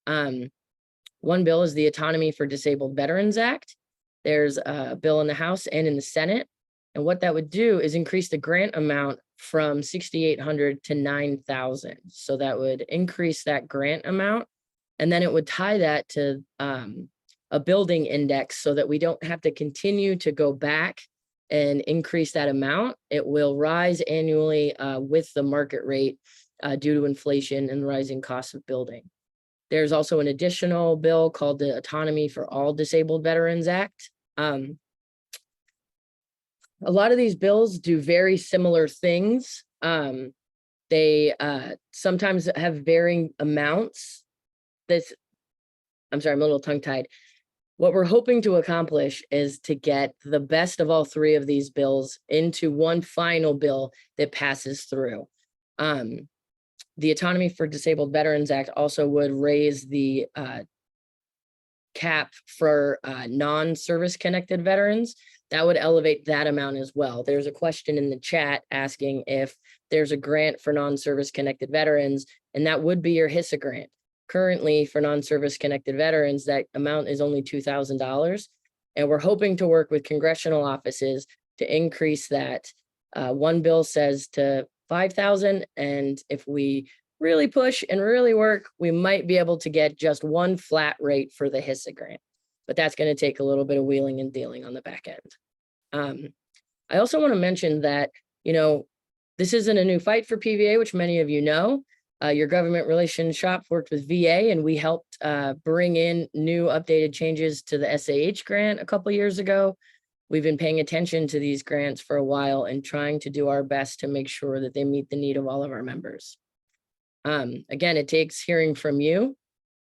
One bill is the Autonomy for Disabled Veterans Act. There's a bill in the House and in the Senate. And what that would do is increase the grant amount from $6,800 to $9,000. So that would increase that grant amount. And then it would tie that to a building index so that we don't have to continue to go back and increase that amount. It will rise annually with the market rate due to inflation and rising costs of building. There's also an additional bill called the Autonomy for All Disabled Veterans Act. A lot of these bills do very similar things. They sometimes have varying amounts. I'm sorry, I'm a little tongue-tied. What we're hoping to accomplish is to get the best of all three of these bills into one final bill that passes through. The Autonomy for Disabled Veterans Act also would raise the cap for non-service connected veterans. That would elevate that amount as well. There's a question in the chat asking if there's a grant for non-service connected veterans, and that would be your HISA grant. Currently, for non-service connected veterans, that amount is only $2,000. And we're hoping to work with congressional offices to increase that. One bill says to $5,000. And if we really push and really work, we might be able to get just one flat rate for the HISA grant. But that's going to take a little bit of wheeling and dealing on the back end. I also want to mention that, you know, this isn't a new fight for PVA, which many of you know. Your government relations shop worked with VA, and we helped bring in new updated changes to the SAH grant a couple years ago. We've been paying attention to these grants for a while and trying to do our best to make sure that they meet the need of all of our members. Again, it takes hearing from you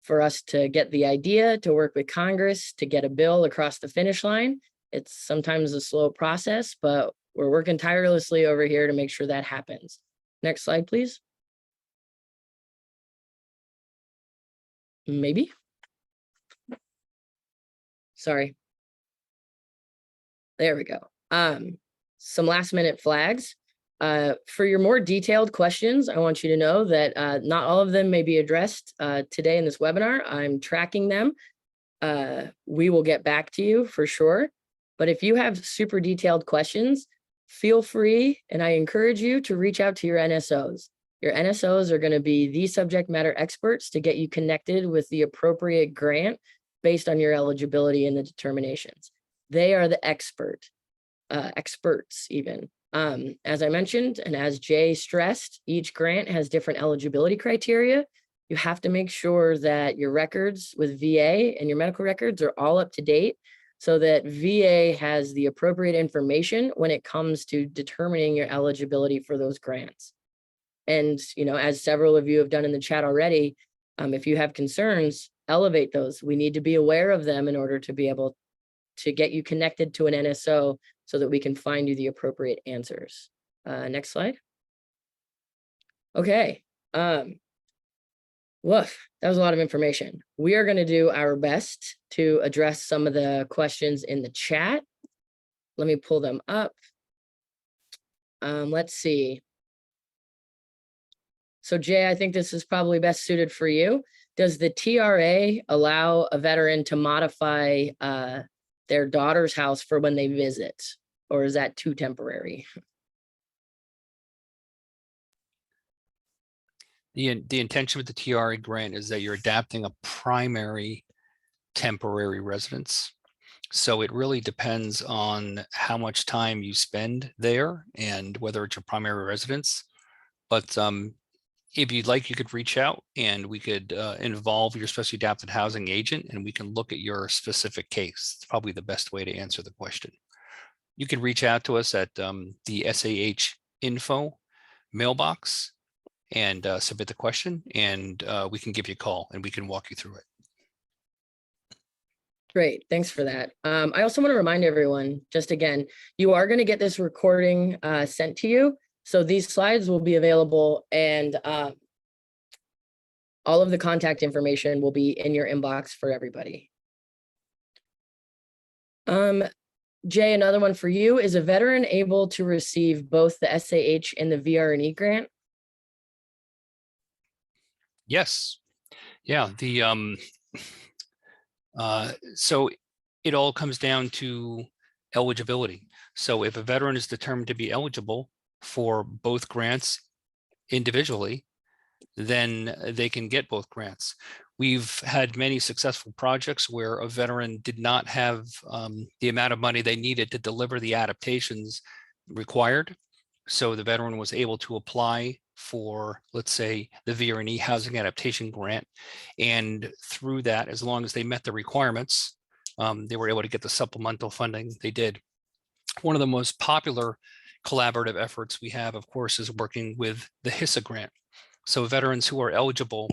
for us to get the idea, to work with Congress, to get a bill across the finish line. It's sometimes a slow process, but we're working tirelessly over here to make sure that happens. Next slide, please. Maybe. Sorry. There we go. Some last minute flags. For your more detailed questions, I want you to know that not all of them may be addressed today in this webinar. I'm tracking them. We will get back to you for sure. But if you have super detailed questions, feel free, and I encourage you to reach out to your NSOs. Your NSOs are going to be the subject matter experts to get you connected with the appropriate grant based on your eligibility and the determinations. They are the experts even. As I mentioned, and as Jay stressed, each grant has different eligibility criteria. you have to make sure that your records with VA and your medical records are all up to date so that VA has the appropriate information when it comes to determining your eligibility for those grants. And, as several of you have done in the chat already, if you have concerns, elevate those. We need to be aware of them in order to be able to get you connected to an NSO so that we can find you the appropriate answers. Next slide. Okay. Woof, that was a lot of information. We are going to do our best to address some of the questions in the chat. Let me pull them up. Let's see. So Jay, I think this is probably best suited for you. Does the TRA allow a veteran to modify their daughter's house for when they visit, or is that too temporary? The intention with the TRA grant is that you're adapting a primary temporary residence. So it really depends on how much time you spend there and whether it's your primary residence. But if you'd like, you could reach out and we could involve your specially adapted housing agent and we can look at your specific case. It's probably the best way to answer the question. You can reach out to us at the SAH info mailbox and submit the question, and we can give you a call and we can walk you through it. Great, thanks for that. I also want to remind everyone, just again, you are going to get this recording sent to you. So these slides will be available and all of the contact information will be in your inbox for everybody. Jay, another one for you. Is a veteran able to receive both the SAH and the VR&E grant? Yes. Yeah. So it all comes down to eligibility. So if a veteran is determined to be eligible for both grants individually, then they can get both grants. We've had many successful projects where a veteran did not have the amount of money they needed to deliver the adaptations required. So the veteran was able to apply for, let's say, the VR&E housing adaptation grant. And through that, as long as they met the requirements, they were able to get the supplemental funding they did. One of the most popular collaborative efforts we have, of course, is working with the HISA grant. So veterans who are eligible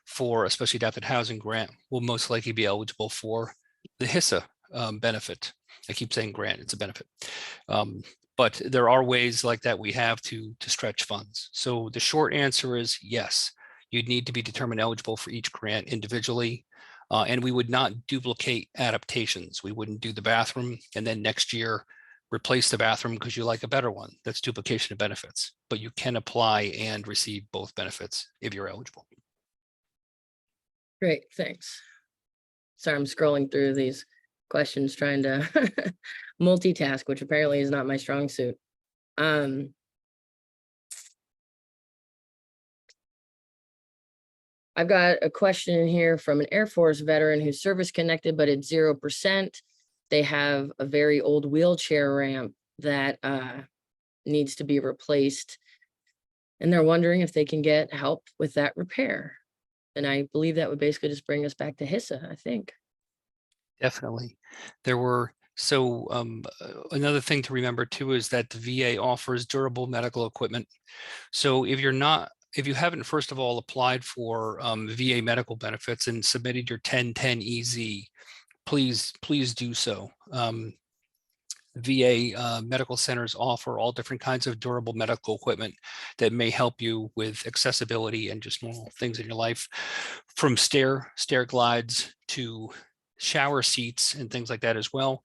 for a specially adapted housing grant will most likely be eligible for the HISA benefit. I keep saying grant, it's a benefit. But there are ways like that we have to stretch funds. So the short answer is yes, you'd need to be determined eligible for each grant individually. And we would not duplicate adaptations. We wouldn't do the bathroom and then next year replace the bathroom because you like a better one. That's duplication of benefits, but you can apply and receive both benefits if you're eligible. Great, thanks. Sorry, I'm scrolling through these questions trying to multitask, which apparently is not my strong suit. I've got a question in here from an Air Force veteran who's service connected, but it's 0%. They have a very old wheelchair ramp that needs to be replaced. And they're wondering if they can get help with that repair. And I believe that would basically just bring us back to HISA, I think. Definitely. There were, so another thing to remember too is that the VA offers durable medical equipment. So if you haven't first of all applied for VA medical benefits and submitted your 1010 EZ, please do so. VA medical centers offer all different kinds of durable medical equipment that may help you with accessibility and just normal things in your life, from stair glides to shower seats and things like that as well.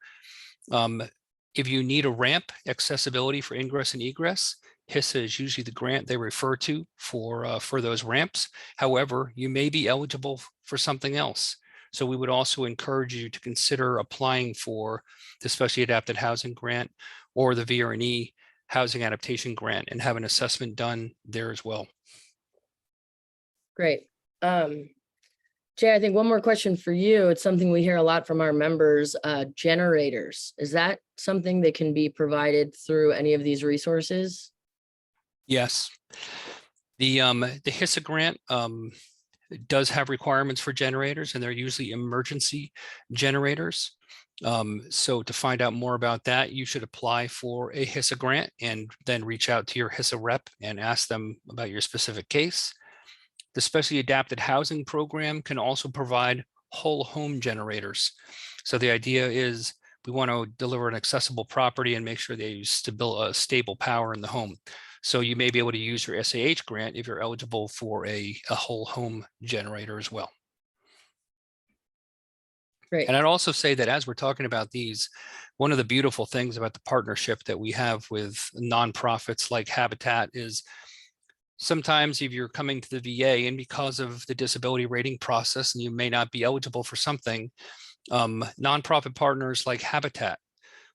If you need a ramp accessibility for ingress and egress, HISA is usually the grant they refer to for those ramps. However, you may be eligible for something else. So we would also encourage you to consider applying for the Specially Adapted Housing Grant or the VR&E Housing Adaptation Grant and have an assessment done there as well. Great. Jay, I think one more question for you. It's something we hear a lot from our members, generators. Is that something that can be provided through any of these resources? Yes. The HISA grant does have requirements for generators, and they're usually emergency generators. So to find out more about that, you should apply for a HISA grant and then reach out to your HISA rep and ask them about your specific case. The Specially Adapted Housing Program can also provide whole home generators. So the idea is we want to deliver an accessible property and make sure they use stable power in the home. So you may be able to use your SAH grant if you're eligible for a whole home generator as well. Great. And I'd also say that as we're talking about these, one of the beautiful things about the partnership that we have with nonprofits like Habitat is sometimes if you're coming to the VA and because of the disability rating process and you may not be eligible for something, nonprofit partners like Habitat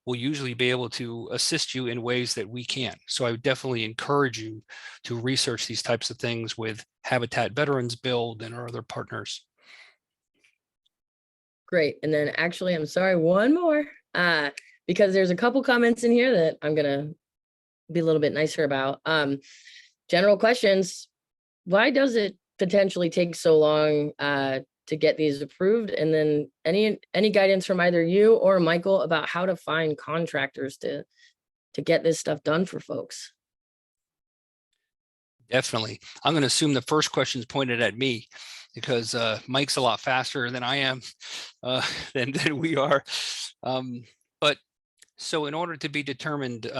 will usually be able to assist you in ways that we can't. So I would definitely encourage you to research these types of things with Habitat Veterans Build and our other partners. Great. And then actually, I'm sorry, one more, because there's a couple comments in here that I'm going to be a little bit nicer about. General questions. Why does it potentially take so long to get these approved? And then any guidance from either you or Michael about how to find contractors to get this stuff done for folks? Definitely. I'm going to assume the first question is pointed at me because Mike's a lot faster than I am, than we are. But so in order to be determined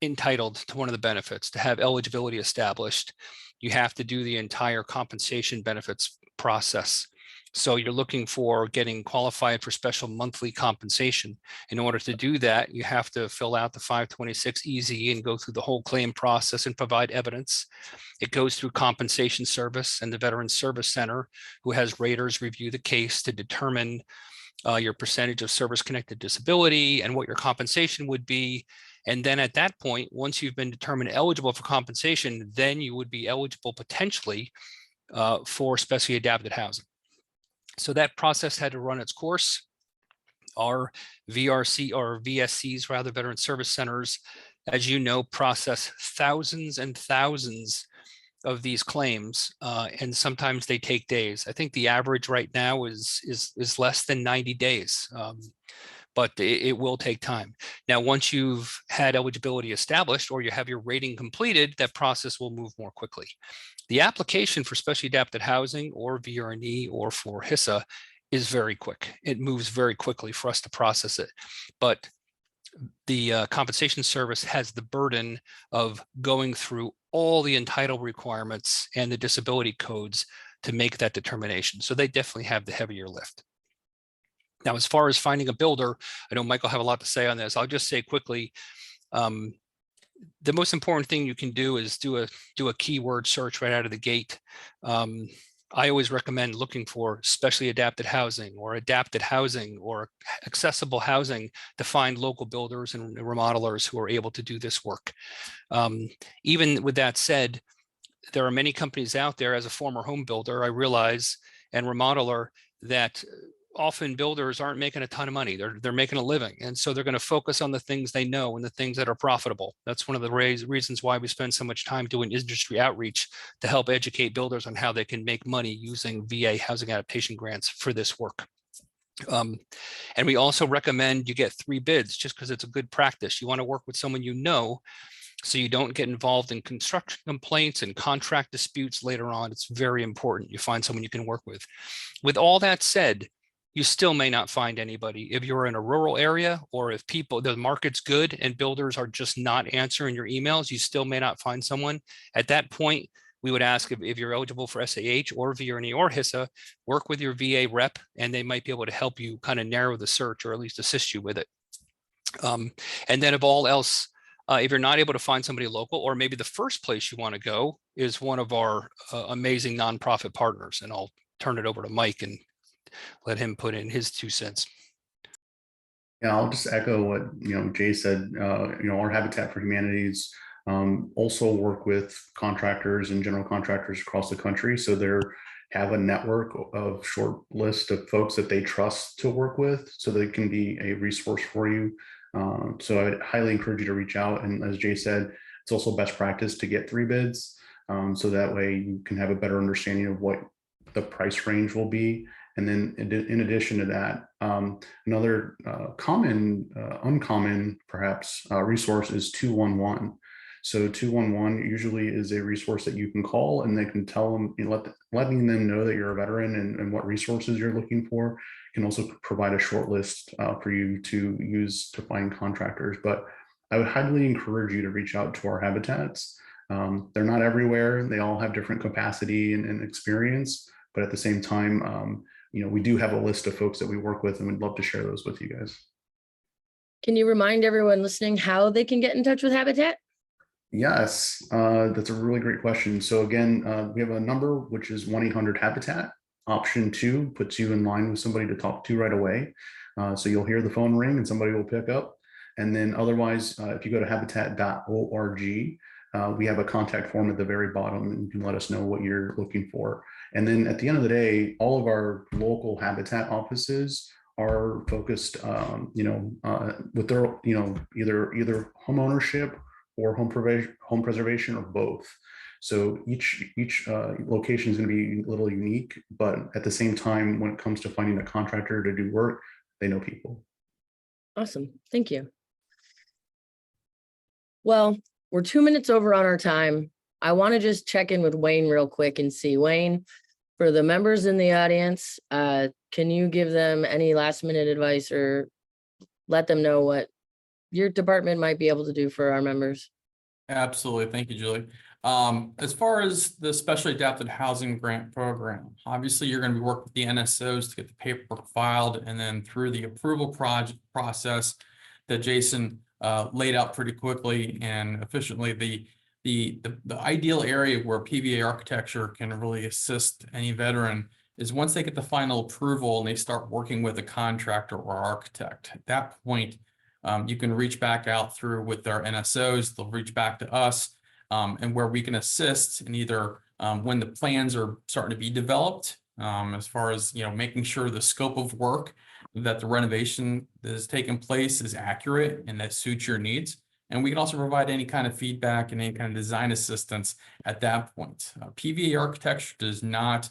entitled to one of the benefits, to have eligibility established, you have to do the entire compensation benefits process. So you're looking for getting qualified for special monthly compensation. In order to do that, you have to fill out the 526EZ and go through the whole claim process and provide evidence. It goes through compensation service and the Veterans Service Center, who has raters review the case to determine your percentage of service-connected disability and what your compensation would be. And then at that point, once you've been determined eligible for compensation, then you would be eligible potentially for specially adapted housing. So that process had to run its course. Our VRC or VSCs, rather, Veteran Service Centers, as you know, process thousands and thousands of these claims, and sometimes they take days. I think the average right now is less than 90 days, but it will take time. Now, once you've had eligibility established or you have your rating completed, that process will move more quickly. The application for specially adapted housing or VRNE or for HISA is very quick. It moves very quickly for us to process it. But the compensation service has the burden of going through all the entitled requirements and the disability codes to make that determination. So they definitely have the heavier lift. Now, as far as finding a builder, I know Michael have a lot to say on this. I'll just say quickly, the most important thing you can do is do a keyword search right out of the gate. I always recommend looking for specially adapted housing or accessible housing to find local builders and remodelers who are able to do this work. Even with that said, there are many companies out there. As a former home builder, I realize, and remodeler, that often builders aren't making a ton of money. They're making a living. And so they're going to focus on the things they know and the things that are profitable. That's one of the reasons why we spend so much time doing industry outreach to help educate builders on how they can make money using VA housing adaptation grants for this work. And we also recommend you get 3 bids just because it's a good practice. You want to work with someone you know, so you don't get involved in construction complaints and contract disputes later on. It's very important you find someone you can work with. With all that said, you still may not find anybody. If you're in a rural area or if the market's good and builders are just not answering your emails, you still may not find someone. At that point, we would ask if you're eligible for SAH or VRNE or HISA, work with your VA rep, and they might be able to help you kind of narrow the search or at least assist you with it. And then if all else, if you're not able to find somebody local, or maybe the first place you want to go is one of our amazing nonprofit partners, and I'll turn it over to Mike and let him put in his 2 cents. Yeah, I'll just echo what Jay said. Our Habitat for Humanities also work with contractors and general contractors across the country. So they have a network of short list of folks that they trust to work with, so they can be a resource for you. So I highly encourage you to reach out. And as Jay said, it's also best practice to get 3 bids, so that way you can have a better understanding of what the price range will be. And then in addition to that, another uncommon perhaps resource is 211. So 211 usually is a resource that you can call, and they can tell them, letting them know that you're a veteran and what resources you're looking for. Can also provide a short list for you to use to find contractors. But I would highly encourage you to reach out to our habitats. They're not everywhere. They all have different capacity and experience, but at the same time, we do have a list of folks that we work with, and we'd love to share those with you guys. Can you remind everyone listening how they can get in touch with Habitat? Yes, that's a really great question. So again, we have a number which is 1-800-HABITAT. Option 2 puts you in line with somebody to talk to right away. So you'll hear the phone ring and somebody will pick up. And then otherwise, if you go to habitat.org, we have a contact form at the very bottom, and you can let us know what you're looking for. And then at the end of the day, all of our local habitat offices are focused, with their, either home ownership or home preservation, or both. So each location is going to be a little unique, but at the same time, when it comes to finding a contractor to do work, they know people. Awesome. Thank you. Well, we're 2 minutes over on our time. I want to just check in with Wayne real quick and see. Wayne, for the members in the audience, can you give them any last minute advice or let them know what your department might be able to do for our members? Absolutely. Thank you, Julie. As far as the Specially Adapted Housing Grant Program, obviously you're going to be working with the NSOs to get the paperwork filed, and then through the approval process that Jason laid out pretty quickly and efficiently, the ideal area where PVA architecture can really assist any veteran is once they get the final approval and they start working with a contractor or architect. At that point, you can reach back out through with our NSOs, they'll reach back to us, and where we can assist in either when the plans are starting to be developed, as far as making sure the scope of work that the renovation that is taking place is accurate and that suits your needs. And we can also provide any kind of feedback and any kind of design assistance at that point. PVA architecture does not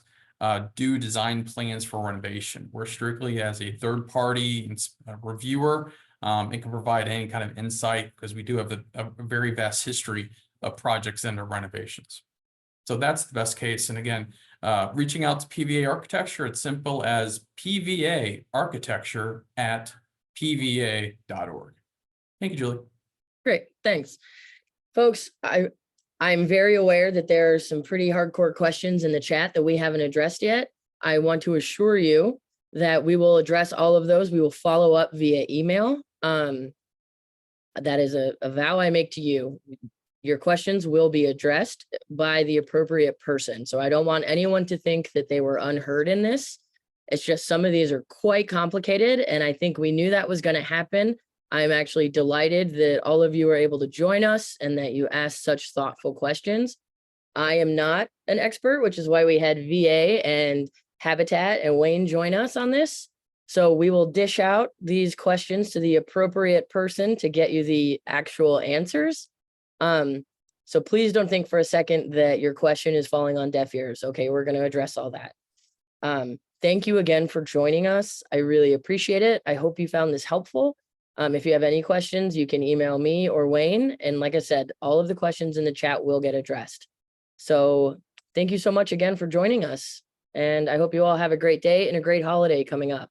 do design plans for renovation. We're strictly as a third-party reviewer and can provide any kind of insight because we do have a very vast history of projects and their renovations. So that's the best case. And again, reaching out to PVA architecture, it's simple as PVA architecture at pva.org. Thank you, Julie. Great, thanks. Folks, I'm very aware that there are some pretty hardcore questions in the chat that we haven't addressed yet. I want to assure you that we will address all of those. We will follow up via email. That is a vow I make to you. Your questions will be addressed by the appropriate person. So I don't want anyone to think that they were unheard in this. It's just some of these are quite complicated, and I think we knew that was going to happen. I'm actually delighted that all of you are able to join us and that you asked such thoughtful questions. I am not an expert, which is why we had VA and Habitat and Wayne join us on this. So we will dish out these questions to the appropriate person to get you the actual answers. So please don't think for a second that your question is falling on deaf ears. Okay, we're going to address all that. Thank you again for joining us. I really appreciate it. I hope you found this helpful. If you have any questions, you can email me or Wayne. And like I said, all of the questions in the chat will get addressed. So thank you so much again for joining us. And I hope you all have a great day and a great holiday coming up.